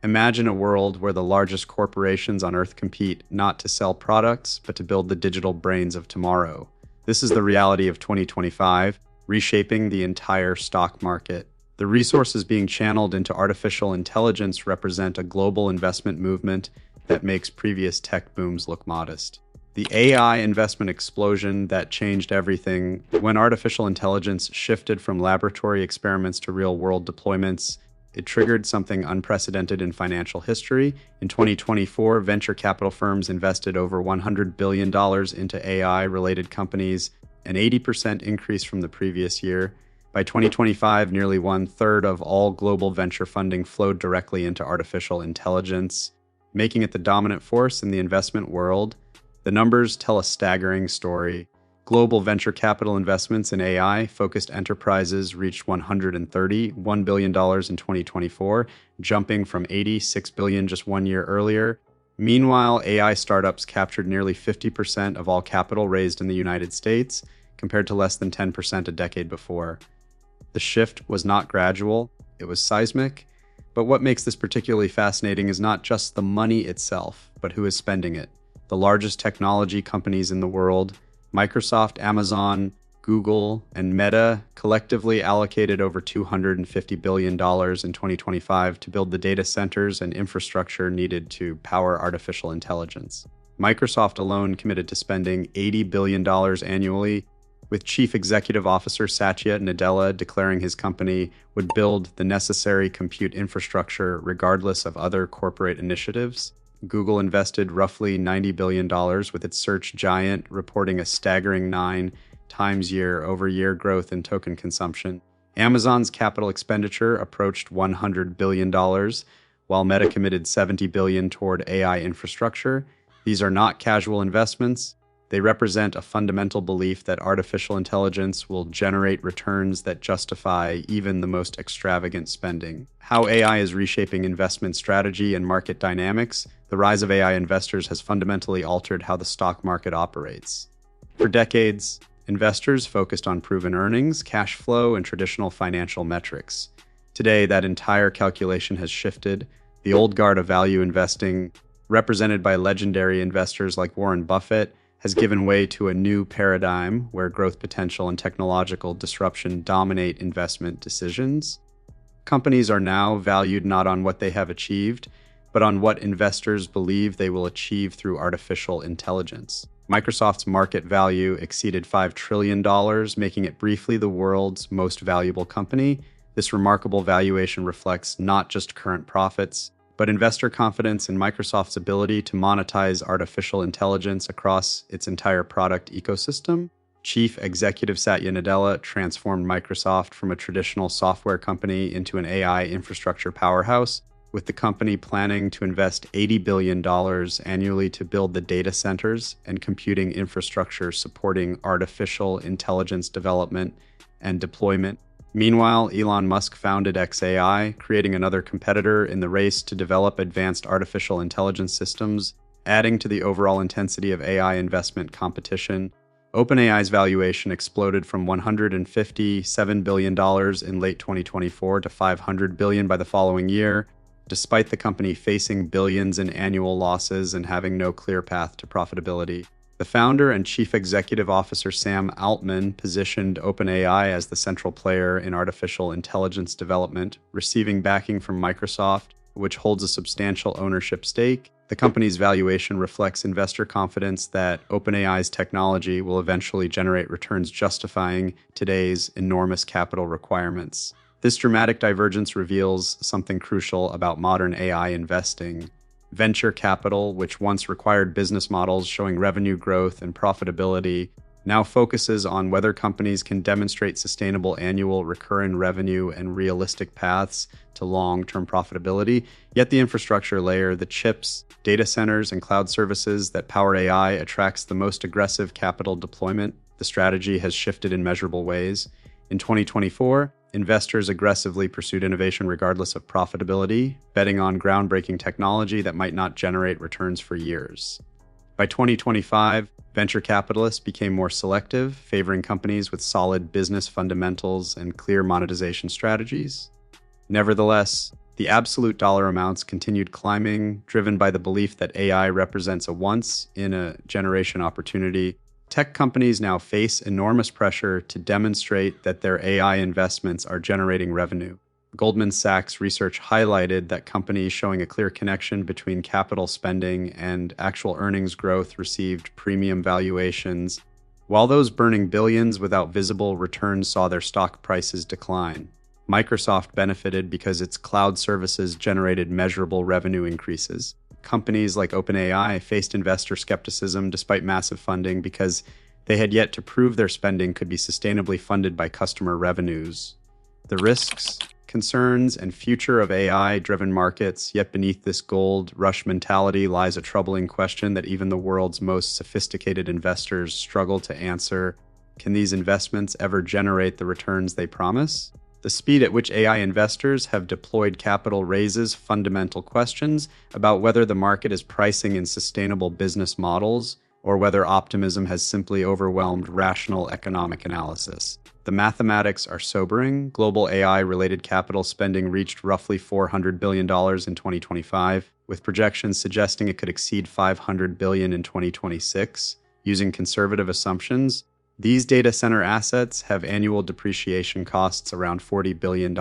Imagine a world where the largest corporations on Earth compete not to sell products, but to build the digital brains of tomorrow. This is the reality of 2025, reshaping the entire stock market. The resources being channeled into artificial intelligence represent a global investment movement that makes previous tech booms look modest. The AI investment explosion that changed everything when artificial intelligence shifted from laboratory experiments to real-world deployments. It triggered something unprecedented in financial history. In 2024, venture capital firms invested over $100 billion into AI-related companies, an 80% increase from the previous year. By 2025, nearly one-third of all global venture funding flowed directly into artificial intelligence, making it the dominant force in the investment world. The numbers tell a staggering story. Global venture capital investments in AI-focused enterprises reached $131 billion in 2024, jumping from $86 billion just 1 year earlier. Meanwhile, AI startups captured nearly 50% of all capital raised in the United States, compared to less than 10% a decade before. The shift was not gradual, it was seismic. But what makes this particularly fascinating is not just the money itself, but who is spending it. The largest technology companies in the world, Microsoft, Amazon, Google, and Meta, collectively allocated over $250 billion in 2025 to build the data centers and infrastructure needed to power artificial intelligence. Microsoft alone committed to spending $80 billion annually, with Chief Executive Officer Satya Nadella declaring his company would build the necessary compute infrastructure regardless of other corporate initiatives. Google invested roughly $90 billion, with its search giant reporting a staggering 9 times year-over-year growth in token consumption. Amazon's capital expenditure approached $100 billion, while Meta committed $70 billion toward AI infrastructure. These are not casual investments. They represent a fundamental belief that artificial intelligence will generate returns that justify even the most extravagant spending. How AI is reshaping investment strategy and market dynamics. The rise of AI investors has fundamentally altered how the stock market operates. For decades, investors focused on proven earnings, cash flow, and traditional financial metrics. Today, that entire calculation has shifted. The old guard of value investing, represented by legendary investors like Warren Buffett, has given way to a new paradigm where growth potential and technological disruption dominate investment decisions. Companies are now valued not on what they have achieved, but on what investors believe they will achieve through artificial intelligence. Microsoft's market value exceeded $5 trillion, making it briefly the world's most valuable company. This remarkable valuation reflects not just current profits, but investor confidence in Microsoft's ability to monetize artificial intelligence across its entire product ecosystem. Chief Executive Satya Nadella transformed Microsoft from a traditional software company into an AI infrastructure powerhouse, with the company planning to invest $80 billion annually to build the data centers and computing infrastructure supporting artificial intelligence development and deployment. Meanwhile, Elon Musk founded xAI, creating another competitor in the race to develop advanced artificial intelligence systems, adding to the overall intensity of AI investment competition. OpenAI's valuation exploded from $157 billion in late 2024 to $500 billion by the following year, despite the company facing billions in annual losses and having no clear path to profitability. The founder and chief executive officer Sam Altman positioned OpenAI as the central player in artificial intelligence development, receiving backing from Microsoft, which holds a substantial ownership stake. The company's valuation reflects investor confidence that OpenAI's technology will eventually generate returns justifying today's enormous capital requirements. This dramatic divergence reveals something crucial about modern AI investing. Venture capital, which once required business models showing revenue growth and profitability, now focuses on whether companies can demonstrate sustainable annual recurring revenue and realistic paths to long-term profitability. Yet the infrastructure layer, the chips, data centers, and cloud services that power AI attracts the most aggressive capital deployment. The strategy has shifted in measurable ways. In 2024, investors aggressively pursued innovation regardless of profitability, betting on groundbreaking technology that might not generate returns for years. By 2025, venture capitalists became more selective, favoring companies with solid business fundamentals and clear monetization strategies. Nevertheless, The absolute dollar amounts continued climbing, driven by the belief that AI represents a once-in-a-generation opportunity. Tech companies now face enormous pressure to demonstrate that their AI investments are generating revenue. Goldman Sachs research highlighted that companies showing a clear connection between capital spending and actual earnings growth received premium valuations, while those burning billions without visible returns saw their stock prices decline. Microsoft benefited because its cloud services generated measurable revenue increases. Companies like OpenAI faced investor skepticism despite massive funding because they had yet to prove their spending could be sustainably funded by customer revenues. The risks, concerns, and future of AI-driven markets, yet beneath this gold rush mentality lies a troubling question that even the world's most sophisticated investors struggle to answer. Can these investments ever generate the returns they promise? The speed at which AI investors have deployed capital raises fundamental questions about whether the market is pricing in sustainable business models or whether optimism has simply overwhelmed rational economic analysis. The mathematics are sobering. Global AI-related capital spending reached roughly $400 billion in 2025, with projections suggesting it could exceed $500 billion in 2026. Using conservative assumptions, these data center assets have annual depreciation costs around $40 billion.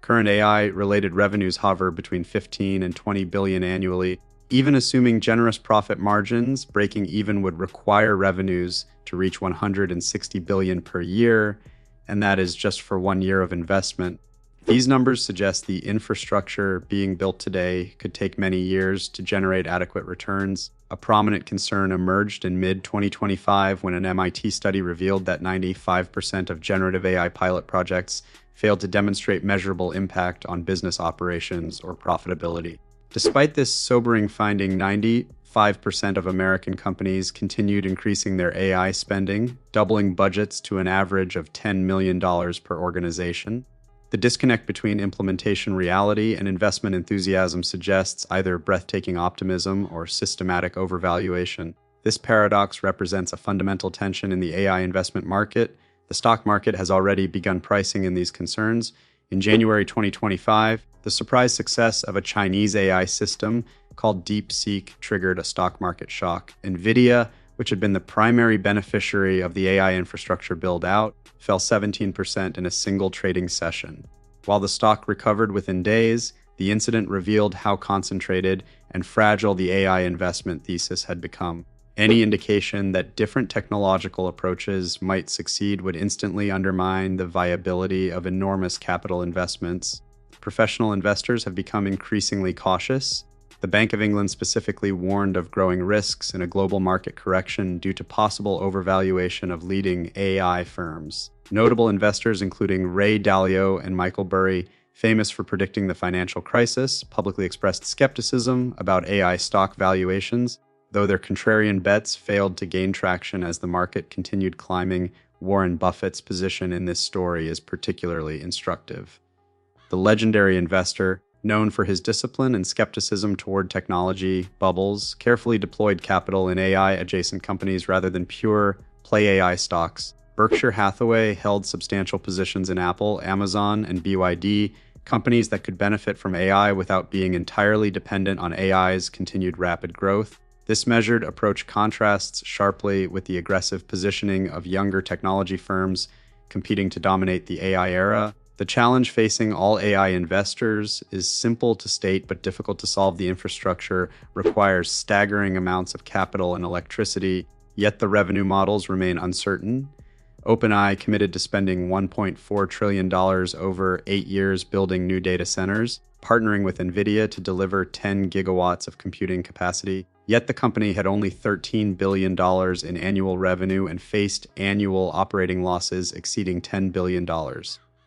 Current AI-related revenues hover between $15 and $20 billion annually. Even assuming generous profit margins, breaking even would require revenues to reach $160 billion per year, and that is just for 1 year of investment. These numbers suggest the infrastructure being built today could take many years to generate adequate returns. A prominent concern emerged in mid-2025 when an MIT study revealed that 95% of generative AI pilot projects failed to demonstrate measurable impact on business operations or profitability. Despite this sobering finding, 95% of American companies continued increasing their AI spending, doubling budgets to an average of $10 million per organization. The disconnect between implementation reality and investment enthusiasm suggests either breathtaking optimism or systematic overvaluation. This paradox represents a fundamental tension in the AI investment market. The stock market has already begun pricing in these concerns. In January 2025, the surprise success of a Chinese AI system called DeepSeek triggered a stock market shock. NVIDIA, which had been the primary beneficiary of the AI infrastructure build-out, fell 17% in a single trading session. While the stock recovered within days, the incident revealed how concentrated and fragile the AI investment thesis had become. Any indication that different technological approaches might succeed would instantly undermine the viability of enormous capital investments. Professional investors have become increasingly cautious. The Bank of England specifically warned of growing risks in a global market correction due to possible overvaluation of leading AI firms. Notable investors including Ray Dalio and Michael Burry, famous for predicting the financial crisis, publicly expressed skepticism about AI stock valuations. Though their contrarian bets failed to gain traction as the market continued climbing, Warren Buffett's position in this story is particularly instructive. The legendary investor, known for his discipline and skepticism toward technology bubbles, carefully deployed capital in AI-adjacent companies rather than pure play AI stocks. Berkshire Hathaway held substantial positions in Apple, Amazon, and BYD, companies that could benefit from AI without being entirely dependent on AI's continued rapid growth. This measured approach contrasts sharply with the aggressive positioning of younger technology firms competing to dominate the AI era. The challenge facing all AI investors is simple to state but difficult to solve. The infrastructure requires staggering amounts of capital and electricity, yet the revenue models remain uncertain. OpenAI committed to spending $1.4 trillion over 8 years building new data centers, partnering with NVIDIA to deliver 10 gigawatts of computing capacity. Yet the company had only $13 billion in annual revenue and faced annual operating losses exceeding $10 billion.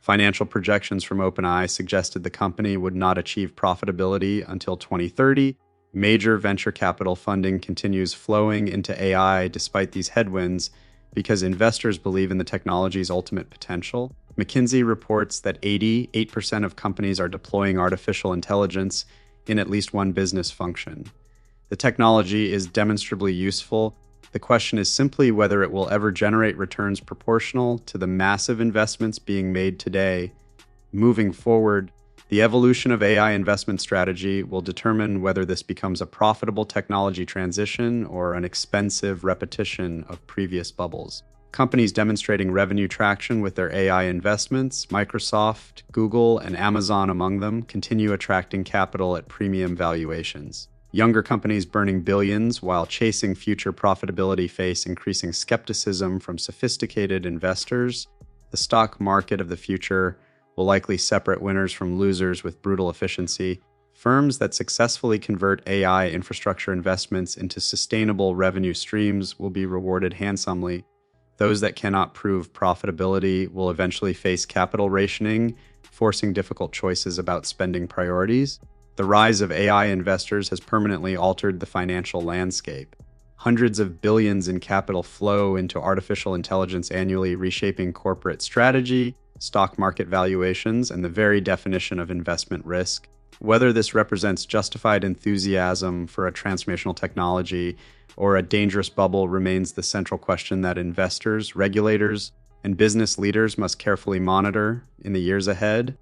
Financial projections from OpenAI suggested the company would not achieve profitability until 2030. Major venture capital funding continues flowing into AI despite these headwinds because investors believe in the technology's ultimate potential. McKinsey reports that 88% of companies are deploying artificial intelligence in at least one business function. The technology is demonstrably useful. The question is simply whether it will ever generate returns proportional to the massive investments being made today. Moving forward, The evolution of AI investment strategy will determine whether this becomes a profitable technology transition or an expensive repetition of previous bubbles. Companies demonstrating revenue traction with their AI investments, Microsoft, Google, and Amazon among them, continue attracting capital at premium valuations. Younger companies burning billions while chasing future profitability face increasing skepticism from sophisticated investors. The stock market of the future will likely separate winners from losers with brutal efficiency. Firms that successfully convert AI infrastructure investments into sustainable revenue streams will be rewarded handsomely. Those that cannot prove profitability will eventually face capital rationing, forcing difficult choices about spending priorities. The rise of AI investors has permanently altered the financial landscape. Hundreds of billions in capital flow into artificial intelligence annually, reshaping corporate strategy, stock market valuations, and the very definition of investment risk. Whether this represents justified enthusiasm for a transformational technology or a dangerous bubble remains the central question that investors, regulators, and business leaders must carefully monitor in the years ahead.